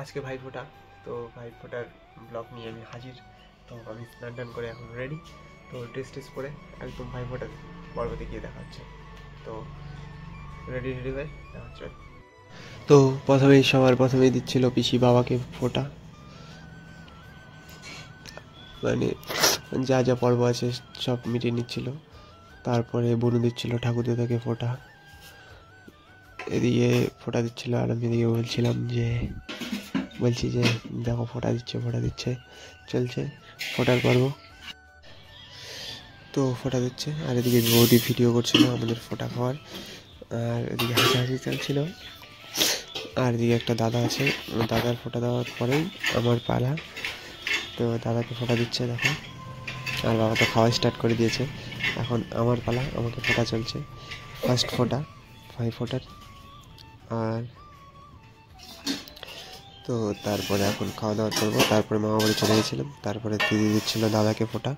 আজকে ভাইফোঁটা, তো ভাইফোঁটার ব্লগ নিয়ে আমি হাজির। তো আমি স্নান টান করে এখন রেডি, তো ড্রেস টেস পরে একদম ভাইফোঁটার পর্বতে গিয়ে দেখা হচ্ছে। তো রেডি হয়ে দেখা হচ্ছে। তো সবার প্রথমেই দিচ্ছিল পিসি বাবাকে ফোঁটা, মানে যা যা পর্ব আছে সব মিটিয়ে নিচ্ছিল। তারপরে বনু দিচ্ছিল ঠাকুর দাদাকে ফোঁটা, এদিকে ফোঁটা দিচ্ছিল আর আমি এদিকে বলছি যে দেখো ফোঁটা দিচ্ছে চলছে ফোঁটার পর্ব। তো ফোঁটা দিচ্ছে আর এদিকে বৌদি ভিডিও করছিল আমাদের ফোঁটা খাওয়ার, আর এদিকে হাসাহাসি চলছিল। আর এদিকে একটা দাদা আছে, দাদার ফোঁটা দেওয়ার পরেই আমার পালা। তো দাদাকে ফোঁটা দিচ্ছে দেখো, আর বাবা তো খাওয়া স্টার্ট করে দিয়েছে। এখন আমার পালা, আমাকে ফোঁটা চলছে, ফার্স্ট ফোঁটা ভাইফোঁটার। আর তো তারপরে এখন খাওয়া দাওয়া করবো, তারপরে মামা বাড়ি চলে গেছিলাম। তারপরে দিদি দিচ্ছিল দাদাকে ফোঁটা,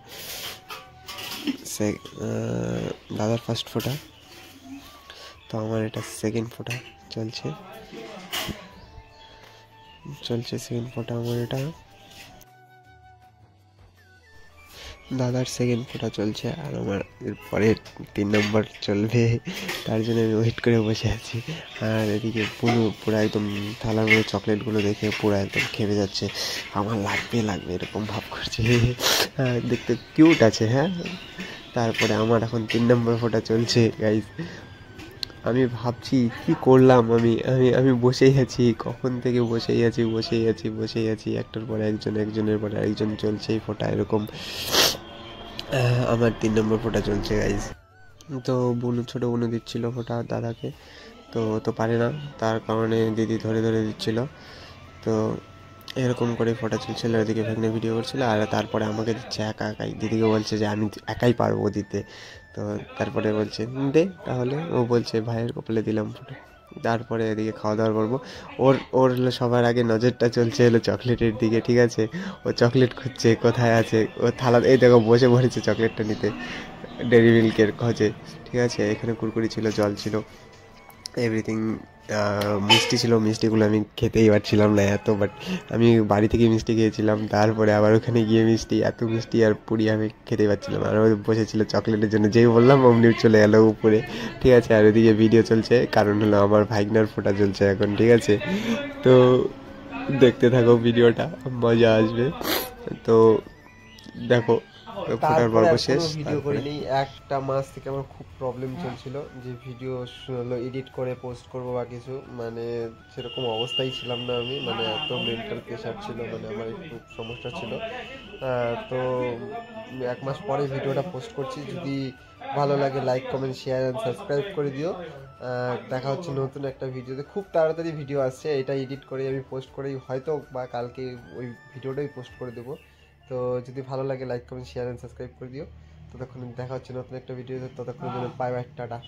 দাদার ফার্স্ট ফোঁটা। তো আমার এটা সেকেন্ড ফোঁটা চলছে সেকেন্ড ফোঁটা আমার এটা, দাদার সেকেন্ড ফোঁটা চলছে। আর আমার এরপরে 3 নম্বর চলবে, তার জন্য আমি ওয়েট করে বসে আছি। আর এদিকে পুরো একদম থালার মধ্যে চকলেটগুলো দেখে পুরো একদম খেপে যাচ্ছে, আমার লাগবে এরকম ভাব করছে। দেখতে কিউট আছে, হ্যাঁ। তারপরে আমার এখন 3 নম্বর ফোঁটা চলছে গাইস। আমি ভাবছি কি করলাম, আমি বসেই আছি, কখন থেকে বসেই আছি, একটার পরে একজনের পরে আরেকজন চলছেই ফোঁটা এরকম। আমার 3 নম্বর ফোঁটা চলছে গাইস। তো ছোটো বোনও দিচ্ছিল ফোঁটা দাদাকে, তো পারে না, তার কারণে দিদি ধরে দিচ্ছিল। তো এরকম করে ফোঁটা চলছিল, ওদিকে ভাগ্নে ভিডিও করছিল, আর তারপরে আমাকে দিচ্ছে একাই। দিদিকে বলছে যে আমি একাই পারবো দিতে। তো তারপরে বলছে দে তাহলে, ও বলছে ভাইয়ের কপালে দিলাম ফোঁটা। তারপরে এদিকে খাওয়া দাওয়া করবো। ওর হলো সবার আগে নজরটা চলছে হলো চকলেটের দিকে, ঠিক আছে। ও চকলেট খুঁজছে কোথায় আছে, ও থালা এই দেখো বসে পড়েছে চকলেটটা নিতে, ডেরি মিল্কের খোঁজে, ঠিক আছে। এখানে কুরকুরি ছিল, জল ছিল, এভরিথিং। মিষ্টি ছিল, মিষ্টিগুলো আমি খেতেই পারছিলাম না এত, বাট আমি বাড়ি থেকে মিষ্টি খেয়েছিলাম, তারপরে আবার ওখানে গিয়ে এত মিষ্টি আর পুরি আমি খেতেই পারছিলাম। আর ও বসেছিল চকলেটের জন্য, যেই বললাম অমনি চলে গেল উপরে, ঠিক আছে। আর ওদিকে ভিডিও চলছে, কারণ হলো আমার ভাইগনার ফোঁটা চলছে এখন, ঠিক আছে। তো দেখতে থাকো ভিডিওটা, মজা আসবে। তো দেখো ফোটার পর্ব শেষ। ভিডিও করিনি, একটা মাস থেকে আমার খুব প্রবলেম চলছিল যে ভিডিও এডিট করে পোস্ট করবো বা কিছু, মানে সেরকম অবস্থায় ছিলাম না আমি, মানে এত মেন্টাল প্রেশার ছিল, মানে আমার একটু সমস্যা ছিল। তো 1 মাস পরে ভিডিওটা পোস্ট করছি। যদি ভালো লাগে like comment share and subscribe করে দিও। দেখা হচ্ছে নতুন একটা ভিডিওতে, খুব তাড়াতাড়ি ভিডিও আসছে, এটা এডিট করে আমি পোস্ট করেই হয়তো বা কালকে ওই ভিডিওটাই পোস্ট করে দেবো। তো যদি ভালো লাগে like comment share and subscribe করে দিও। ততক্ষণ দেখা হচ্ছে নতুন একটা ভিডিওতে, ততক্ষণের জন্য বাই বাই, টাটা।